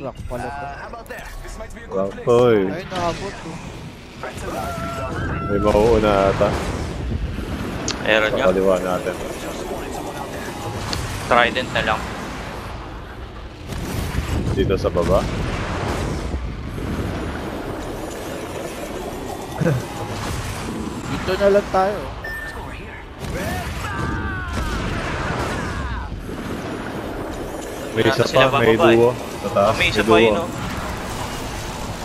Rock pala to. Rock, hoy. Ay, nakabot to. May mauuna ata. Meron Sa nyo. kaliwa natin. Trident na lang. Dito sa baba. Dito na lang tayo. May Wala isa na sila pa, may bababa, duo. Sa taas, May isa pa yun, no?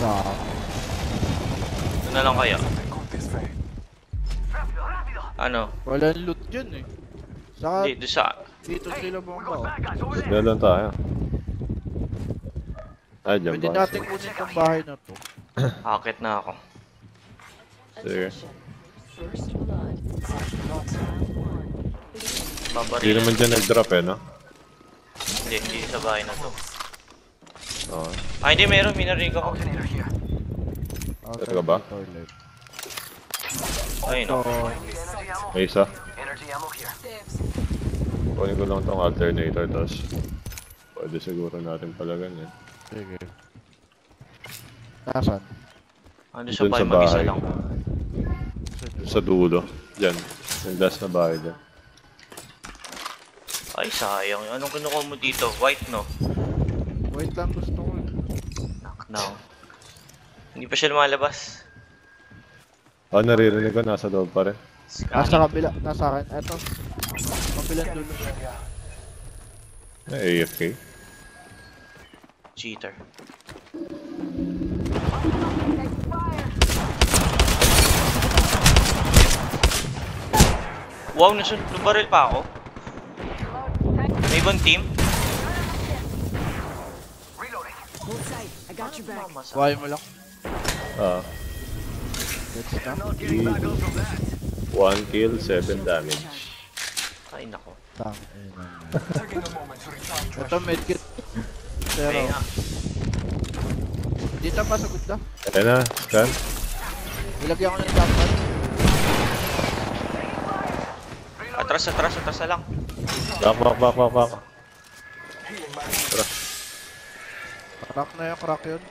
Wow. Ito na lang kaya. Ano? Walang loot dyan eh. Saka Hindi, doon sa... dito sila bomba oh. Dito lang tayo. Ay, dyan Pwede ba? natin kunin tong bahay na to. Akit na ako. Sige. Hindi Babaril. naman dyan nag-drop eh, no? Hindi sa bahay na to. Oo. Ah, hindi, meron. Minarinig ako. Talaga ba? Toilet. Ayun, no? So, May isa. Kunin ko lang tong alternator, tapos pwede siguro natin pala ganyan. sige. Nasaan? Ando sa Dun bahay, sa mag-isa bahay. lang. Sa dulo. Dyan. Yung last na bahay dyan. Ay, sayang. Anong kinukuha mo dito? White, no? Wait lang, gusto ko. Knockdown. Hindi pa siya lumalabas. Ah, naririnig ko. Nasa loob pa rin. Nasa kabila, nasa akin. Eto. Kabilang dulo. Ay, AFK. Cheater. Wow, nabaril pa ako. May ibang team? Buhay mo lang. Ah. Let's na. 1 kill, 7 damage. Ay, nako. Tang. Ito medkit. Pero, Ay, nga. dito pa sagot na. Ayan na, scan. Ilagyan ko ng dapat. Atras na lang. Back. Crack na yung crack yun.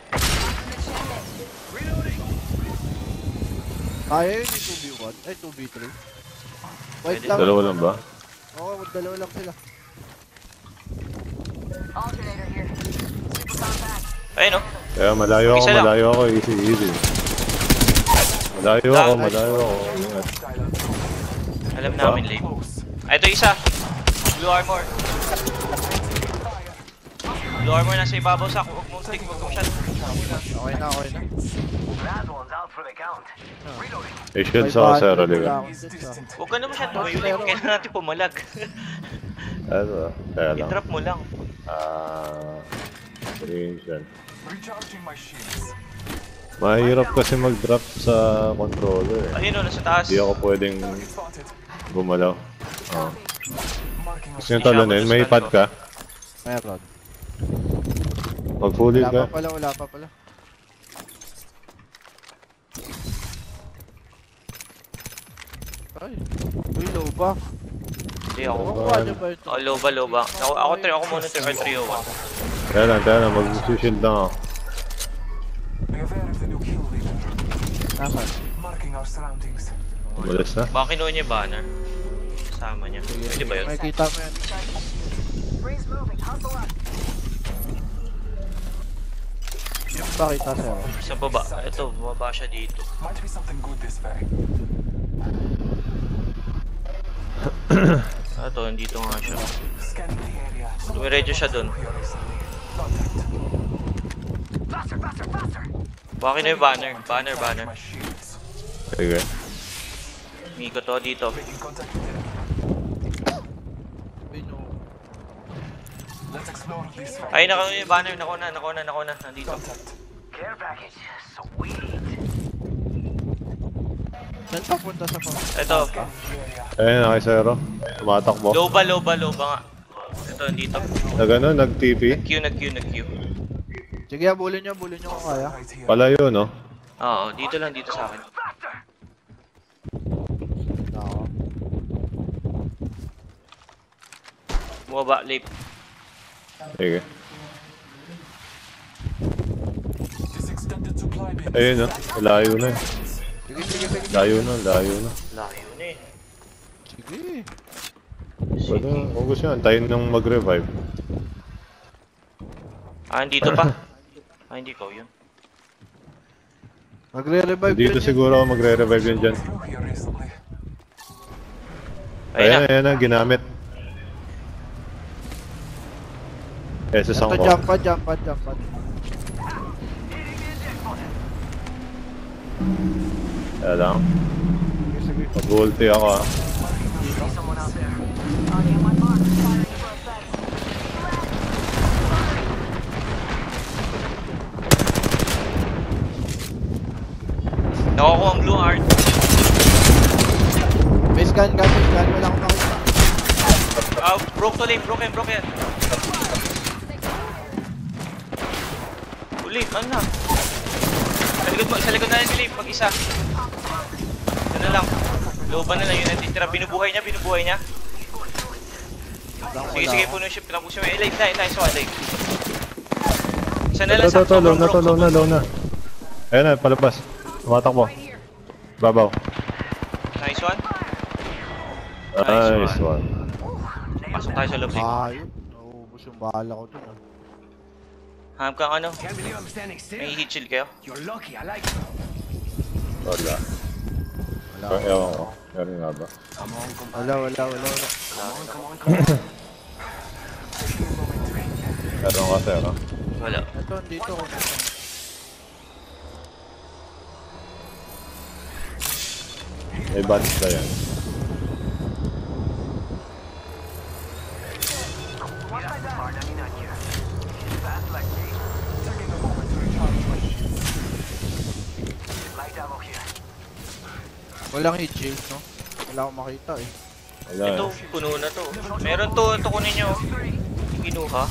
Kaya yun yung 2v1. Ay, 2v3. Wait Pwede. lang. Dalawa lang ba? Oo, dalawa lang sila. Ayun, no? Kaya malayo Isa lang. ako. Easy. Malayo ako. Ingat. Alam namin, late. Ay, ito isa. Blue armor. Blue armor nasa ibabaw sa ako. Huwag mong stick, huwag mong shot. Okay na. May shield sa kasero, di ba? Huwag ka naman siya tumayo. Kailangan natin pumalag. Ano ba? Kaya lang. I-drop mo lang. Range yan. Mahirap kasi mag-drop sa controller eh. Ayun, no, nasa taas. Hindi ako pwedeng gumalaw. Oo. Gusto nyo talunin? May pad ka? Meron. Mag-full Wala ka? pa pala. Ay, uy, low ba? Hindi ako. Makuha niyo ba ito? Oh, low ba? Ako monitor or 301. Kaya lang. Mag-shield lang ako. Nasaan? Umalis na. Baka kinuha niya yung banner. Kasama niya. Pwede ba yun? May kita mo yan. Yung pakita sa'yo. Sa baba. Ito, bumaba siya dito. Ito, nandito nga siya. Dumiredyo siya dun. Baka na yung banner. Banner. Sige. Miko to dito. Uy, no. Ay, nakauna yung banner. Nakuna. Nandito. Saan papunta sa pang? Ito. Ayun, nakisero. Tumatakbo. Low ba nga. Ito, nandito. Nag-TP. Nag-Q. Sige, bulin nyo kung kaya. Palayo, no? Oo, dito sa akin. Ako. Bumaba, late. Sige. Ayun oh, layo na eh. Sige, sige, sige. Layo na, layo na. Layo na eh. Sige. Pwede, kung gusto nyo, antayin nang mag-revive. Ah, dito pa. Ah, hindi ko yun. Magre-revive Dito yun. siguro ako magre-revive yun dyan. Ayun na. Ayan na, ginamit. SS Ito, ang ko. jump pad, jump pad, jump pad. Kaya lang, Sige, sige. mag-ulti ako ah. Nakuha ang blue heart. May scan ka, may scan. Wala akong makita. Ah, broke to lane, broke yan. Uli, ano na? Sa likod na yan, Philip, mag-isa. Yan na lang. Looban na lang yun natitira. Binubuhay niya. Sige, puno yung ship. Tinapos siya. Live, nice one, live. Isa na lang sa Low na. Ayan na, palabas. Tumatakbo. Babaw. Nice one. Nice one. Pasok tayo sa loob. Sig. Ayun. Naubos yung bala ko dun. Hanap kang ano? May heat shield kayo? Wala. Wala. Ewan ko. Meron nga ba? Wala. Meron ka, sir. ah. Wala. Ito, dito. May badge ba yan? Walang hit shield, no? Wala akong makita eh. Wala Ito, eh. puno na to. Meron to, ito kunin nyo. Yung kinuha.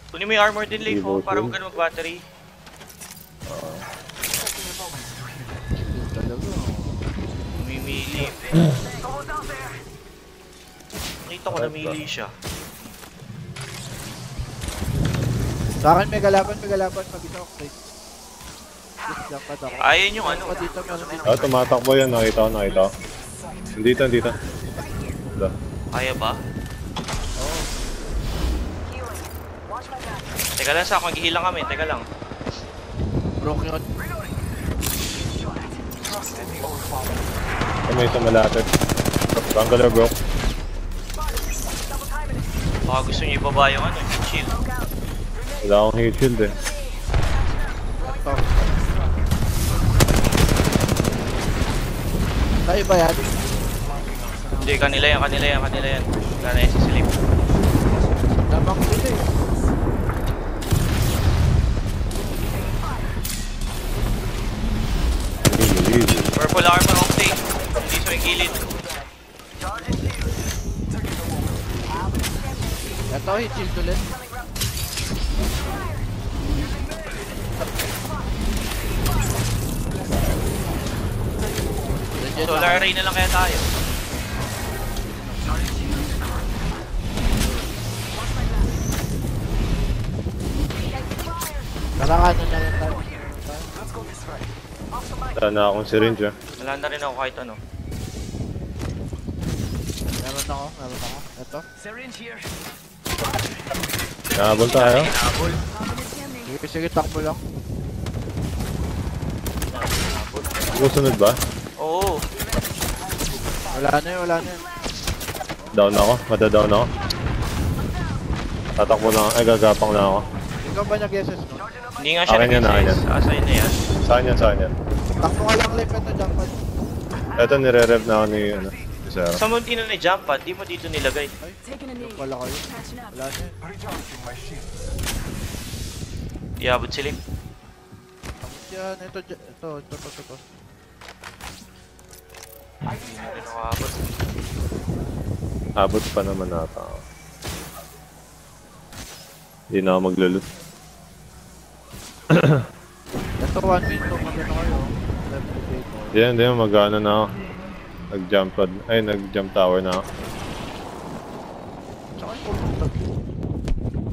Kunin mo yung armor din, Leif, oh, para huwag ka na mag-battery. Shield talaga. Umimili. Nakita ko namili siya. Sa akin may galaban. Mag-isa ako straight. Jump pad ako. Ayun yung ano. Jump pad dito, meron dito. Ah, tumatakbo yan. Nakita ko. Dito. Dito. Kaya ba? Oo. Teka lang sa akin, maghihilang kami. Teka lang. Broke yun. May isa malapit. Bangalore broke. Baka gusto niyo ibaba yung ano, yung shield. Wala akong heat shield eh. Ito. Tayo ba yan? Hindi, kanila yan. Wala na yung sisilip. Lamang ko dito eh. Purple armor octane. Hindi sa may gilid. Ito, hit shield ulit. Legit Solar array na lang kaya tayo. Karangano na lang tayo. Wala na akong syringe ah. Wala na rin ako kahit ano. Meron ako. Ito. Nakabol tayo. Sige, takbo lang. Susunod ba? Oo. Wala na yun. Down ako. Madadown ako. Tatakbo na ako. Ay, gagapang na ako. Ikaw ba nag-SS no? Hindi nga siya Akin yan, akin yan. Assign na yan. Saan yan? Takbo ka lang live ito, jump pad. Ito, nire-rev na ako ni, ano, ni Sarah. Sa munti na jump pad, di mo dito nilagay. Ay, yung pala kayo. Wala na yun. Iabot sila. Tapos yan, ito. Hindi nakakabot. Abot pa naman nata ako. Hindi na ako maglulot. Ito, 1 minute, magano kayo. Replicate mo. Hindi, mag-ano na ako. Nag-jump pad. Ay, nag-jump tower na ako. Tsaka yung pumunta.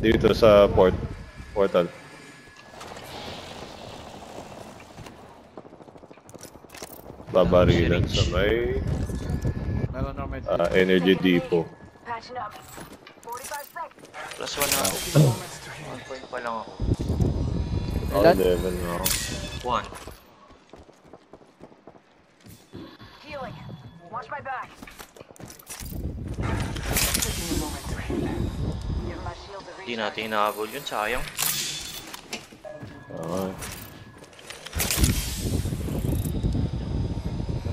Dito sa portal. Babarilan sa may Meron na may energy depot. Patching up. 45 seconds. Plus 1 na ako. 1 point pa lang ako. Ilan? 11 na ako. 1. Healing. Watch my back. Give my shield a Hindi recharge. natin inaabol yun, sayang. Okay.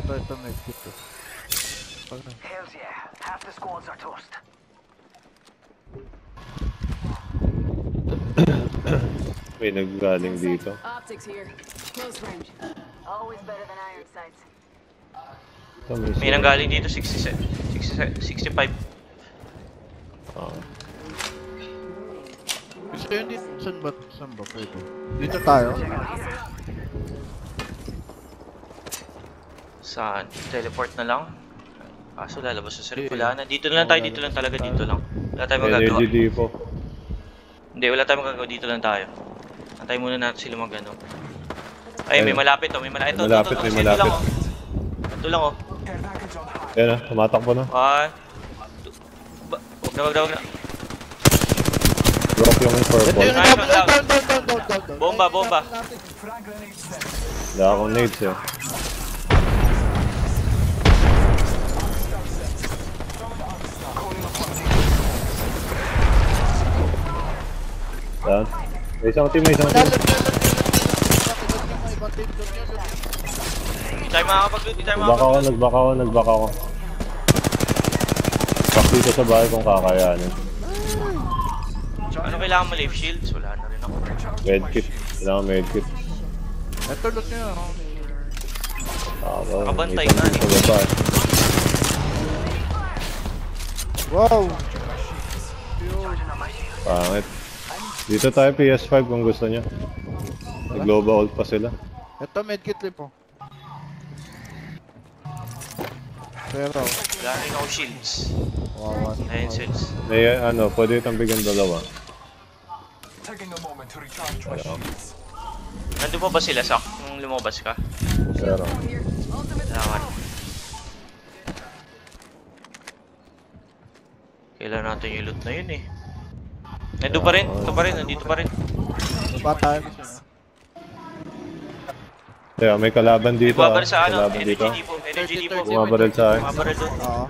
Ito may kit eh. Hells yeah. Half the squads are toast. May naggaling dito. Optics here. Close range. Always better than iron sights. Ito, May nanggaling dito 65. Okay. Gusto yun dito. Saan ba pwede? Dito tayo. Saan? Teleport na lang? Kaso lalabas sa sarili. Wala na. Dito na lang tayo. Dito lang talaga. Dito lang. Wala tayong magagawa. Energy depot. Hindi, wala tayong magagawa. Dito lang tayo. Antayin muna natin sila mag-ano. Ay, may malapit oh. May malapit. Ito, May malapit, ito, may ito, malapit. lang oh. Ito lang oh. Yan na, tumatakbo na. 1, 2. Wag na. Drop yung Ito purple. yung Nice, down. Bomba. Wala akong nades eh. Yan. May isang team. Hindi tayo makakapag-loot. Nagback ako. Back dito sa bahay kung kakayanin. Ano kailangan mo? Life shields? Wala na rin ako. Medkit. Kailangan medkit. Ito loot nyo. Nakabantay may isang na, team sa baba eh. Wow! Pangit. Dito tayo PS5 kung gusto nyo. Nag-global ult pa sila. Ito medkit lip oh. Pero, Wala rin ako shields. wawan. Ayun shields. May pwede itong bigyan dalawa. Taking a moment to recharge my shields. Nandun pa ba sila nung lumabas ka? Pero, Here. Ultimate Kailangan. Kailangan natin yung loot na yun eh. Nandun pa rin. Ito pa rin. Nandito pa rin. Ba tayo gusto nyo? kaya may kalaban dito Bumabaril sa ano? Kalaban dito. Energy depot. Bumabaril sa akin. Bumabaril doon. Oo.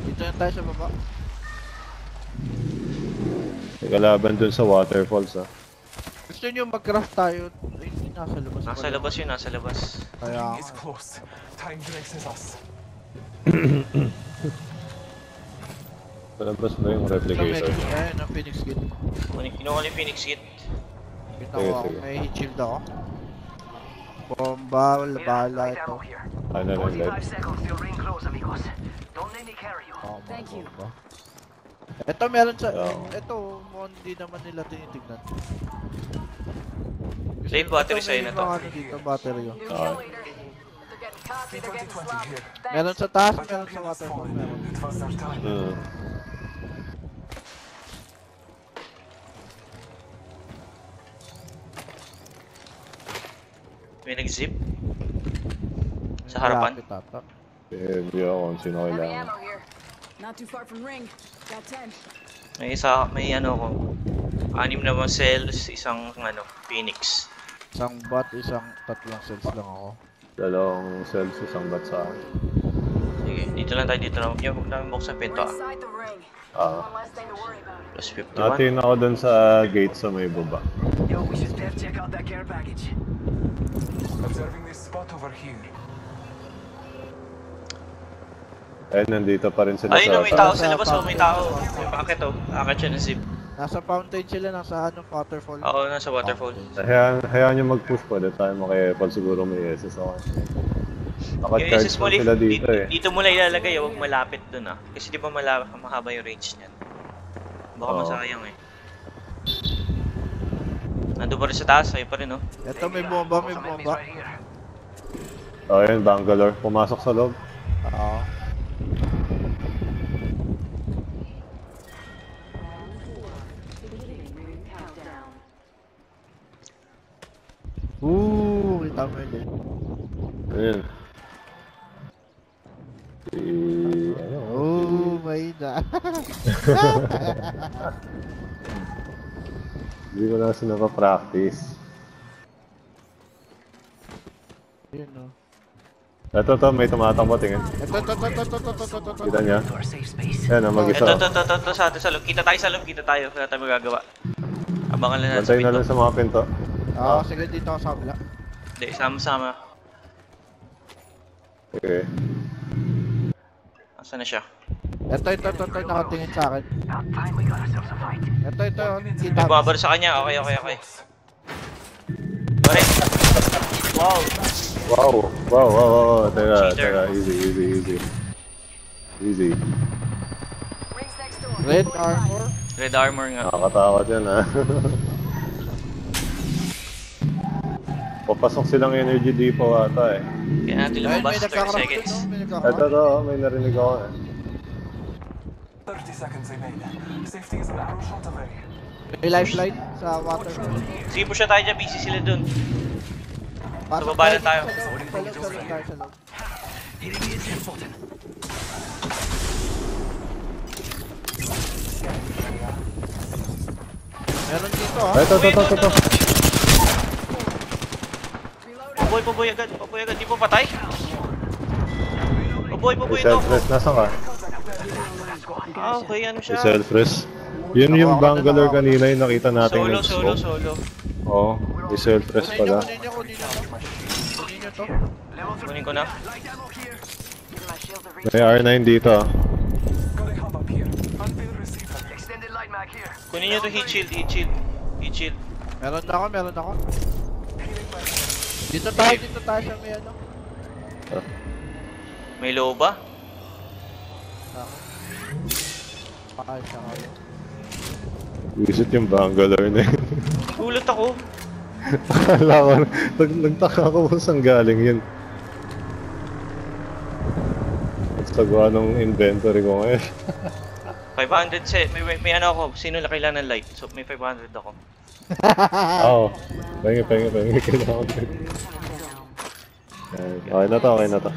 Dito na tayo sa baba. May kalaban dun sa waterfalls ah. Gusto nyo mag-craft tayo? Hindi, nasa labas. Nasa labas yun. Nasa labas. Kaya It's close. Time graces us. Sa labas ba yung replicator? Ayun, ang Phoenix Kit. Kinuha ko yung Phoenix Kit. Kita Sige, ko ako. sige. May heat shield ako. Bomba, bahala ito. Ano lang live? seconds till ring close, amigos. Don't let me carry you. Oo, Thank you. bomba. Ito meron sa... Oo. Ito, hindi naman nila tinitignan. Safe battery Ito, sa'yo may na to. mga ano dito, battery yun. New Ah. kill leader. They're getting cocky, they're getting 2020 sloppy. here. Meron sa taas, meron sa waterfall. Meron. It was our time. May nag-zip. Sa harapan. Malapit ata. Hindi ako kung sino Heavy kailangan. ammo here. Not too far from ring. Got 10. May ano ko. 6 na cells, isang Phoenix. Isang bot, tatlong cells lang ako. Dalawang cells, isang bat sa akin. Sige, dito lang tayo. Huwag namin buksan We're pinto. inside the ring. Ah. One less thing to worry about. Plus 51. Natin ako dun sa gate sa may baba. Yo, we should check out that care package. Observing this spot over here. Eh, nandito pa rin sila Ayun, sa may tao taas. sa labas. May tao. May bakit Akit siya ng zip. Nasa fountain sila, nasa waterfall. Oo, nasa waterfall. Hayaan nyo mag-push, pwede tayo makiepal, siguro may SS ako. Yung SS mo, sila dito eh. dito mo lang ilalagay. Huwag malapit dun ah. Kasi di ba mahaba yung range niyan. Baka Oo. masayang eh. Nandun pa rin sa taas. Ayun pa rin oh. Ito may bomba, may bomba. Oh, yun, Bangalore. Pumasok sa loob. Oo. Tama yun eh. Ayun. Ano? Oh, may na. Hindi ko na kasi napapractice. Yun no. Ito, may tumatakbo, tingin. Ito. Kita niya? To our safe space. Ayan, mag-isa. Ito sa atin sa loob. Kita tayo. Wala tayong magagawa. Abangan lang natin sa Bantay na lang pinto. sa mga pinto. Oo, sige dito ako sa kabila. Hindi, sama-sama. Okay. Asan na siya? Ito, nakatingin sa akin. About time we got ourselves a fight. Ito, May kita. bumabaro sa kanya. Okay. Pare. Wow. Teka, Cheater. easy. Rings next door. Red 45. armor. Red armor nga. Nakakatakot yan, ha? Papasok silang energy depot ata, eh. Kaya natin Ayun, lumabas may 30 nagkakaroon seconds. dun, no? May Ito, nagkakaroon. may narinig ako, eh. 30 seconds remain. Safety is an arrow shot away. May lifeline sa water. Sige po siya tayo dyan. Busy sila dun. Pasok baba na tayo. Sa loob. Hitting the intel button. Meron dito ha. Ito. Paboy agad. Di po patay. Paboy May ito. self-rest, nasan ka? Okay, ano May siya? self-rest. Yun yung Bangalore kanina yung nakita natin ng smoke. Solo. Oo, may self-rest pala. Kunin nyo to. Kunin ko na. My shields are May R9 dito, ah. Got a hub up here. Unveil receiver. extended light mag here. Kunin nyo to heat shield. Meron ako. Dito tayo sa may ano. May low ba? Pakay siya kayo. Visit yung Bangalore na yun. Gulat ako. Akala ko, nagtaka ko kung saan galing yun. Nagsagawa ng inventory ko ngayon. 500 set. May ano ako. Sino na kailangan ng light? So may 500 ako. Oo. Pahingi. Kailangan ko. Okay na to.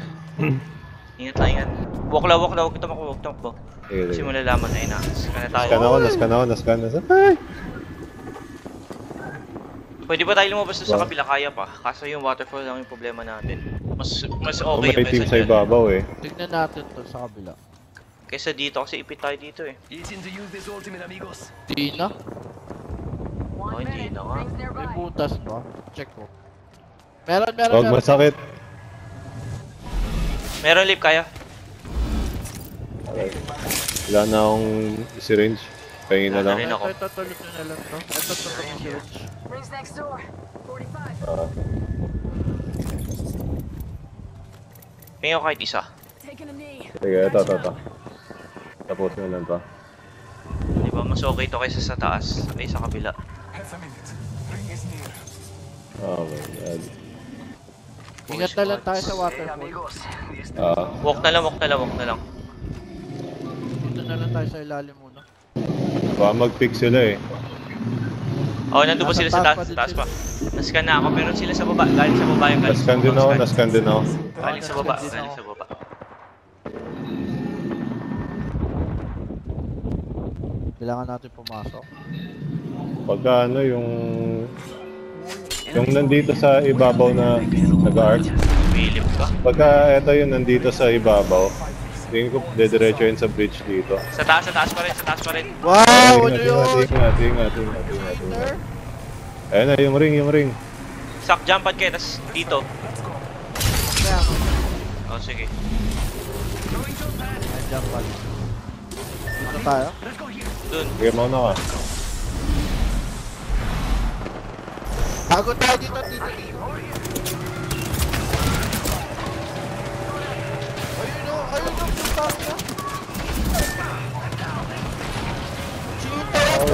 Ingat. Walk lang. Huwag tumakbo. Kasi Sige. malalaman na ina. Scan na tayo. Nascan ako. Ay! Pwede ba tayo lumabas doon sa kabila? Kaya pa. Kaso yung waterfall lang yung problema natin. Mas Oh, okay may team sa dyan. ibabaw, eh. Tignan natin to sa kabila. Kaysa dito kasi ipit tayo dito eh. Easy to use this ultimate, amigos. Di na. Oh, hindi na nga. Rings May nearby. butas ba? Check ko. Meron. Huwag masakit. Meron lip kaya? Okay. Wala na akong syringe. Pahingi na lang. Rin ako. Ito, tulog nyo na lang to. Ito, syringe. Rings next door. 45. Tingin ko kahit isa. Taking a knee. Sige, ito. Tapos na lang to. Di ba? Mas okay to kaysa sa taas. Ay sa kabila. Half a minute. Ring is near. Oh my god. Ingat na lang tayo sa Hey, waterfall. amigos. This Walk na lang. Dito na lang tayo sa ilalim muna. Baka mag-pick sila, eh. Oh, nandun ba sila sa taas? din Taas sila. pa. Nascan na ako pero sila sa baba. Galing sa baba yung galing Nascan din ako. Galing sa baba. Kailangan natin pumasok. Pagka ano, yung nandito sa ibabaw na nag-arc. Philip ka. Pagka ito yung nandito sa ibabaw, tingin ko dediretso yun sa bridge dito. Sa taas pa rin. Wow! Ano yun? Ingat. Ayan na, yung ring. Sak jump pad kayo, tas dito. Kaya ako. Oh, sige. Nandiyan pa. Dito tayo. Dun. Sige, mauna ka. Bago tayo dito. Ayun o, punta niya.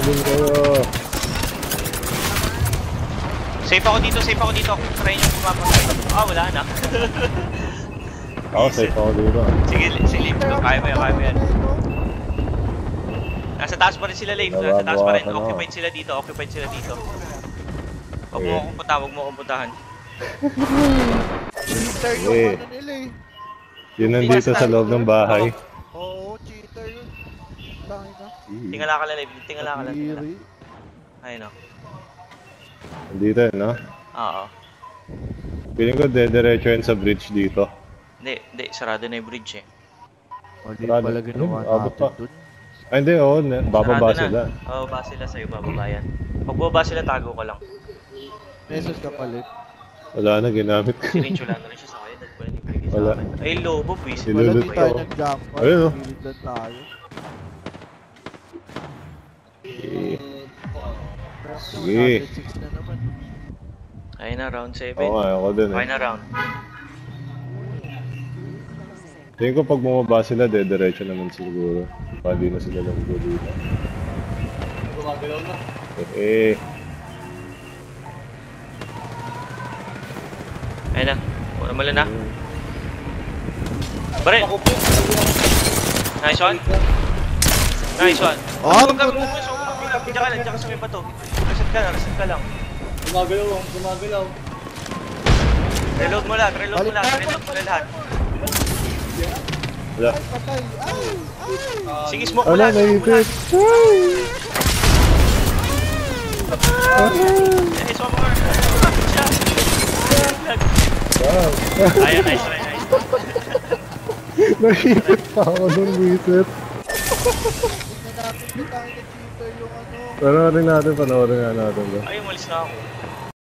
Din kayo. Safe ako dito. Try nyo pumapunta. Ah, wala na. Ako, safe ako dito. Sige, Lave. Kaya mo yan. Nasa taas pa rin sila, Lave. Nasa taas pa rin. Nababawasan ako. Occupied sila dito. Huwag mo akong puntahan. Cheater yung Eh. ano nila eh. Yun nandito sa loob ng bahay. Oo, cheater yun. Tangin na. Tingala ka lang, live. Tingala ka lang. Kadiri. Ayun o. Nandito yun, no? Oo. Feeling ko dediretso yun sa bridge dito. Hindi. Sarado na yung bridge eh. Mali Sarado. pala ginawa Ano, abot natin pa. dun. Ay, hindi, oo. Bababa Sarado na. sila. Bababa sila sa'yo, bababa yan. Pag bababa sila, tago ko lang. Message ka palit. Wala na, ginamit ko. Sinitsula na rin siya sa akin. Dahil ko na ibigay sa Wala. akin. Ay, lobo, please. Wala Nilulot di ko. tayo nag-jump. Ayun, oh. Pilit lang tayo. Eh, Sige. 106 na naman. Ayun na, round 7. Oo nga, ako din Okay eh. na round. Tingin ko pag bumaba sila, dediretso naman siguro. Pwede na sila lang dito. Eh, Ayun na. Una mo na. Baril! Nice one. Nice one. Oh, Huwag ka bumubuso. Diyan ka lang, diyan ka sa may bato. Reset ka lang. Gumagalaw. Reload mo lahat, reload mo lahat. wala. patay. Ay! Sige, smoke mo Wala, lahat. Smoke mo naipit. lahat. Eh, smoke mo Wow. Ayun, nice try, nice. Naipit pa ako nung visit. Tingnan natin kung tangin na cheater yung ano. Panoorin natin nga natin ba? Ay, umalis na ako.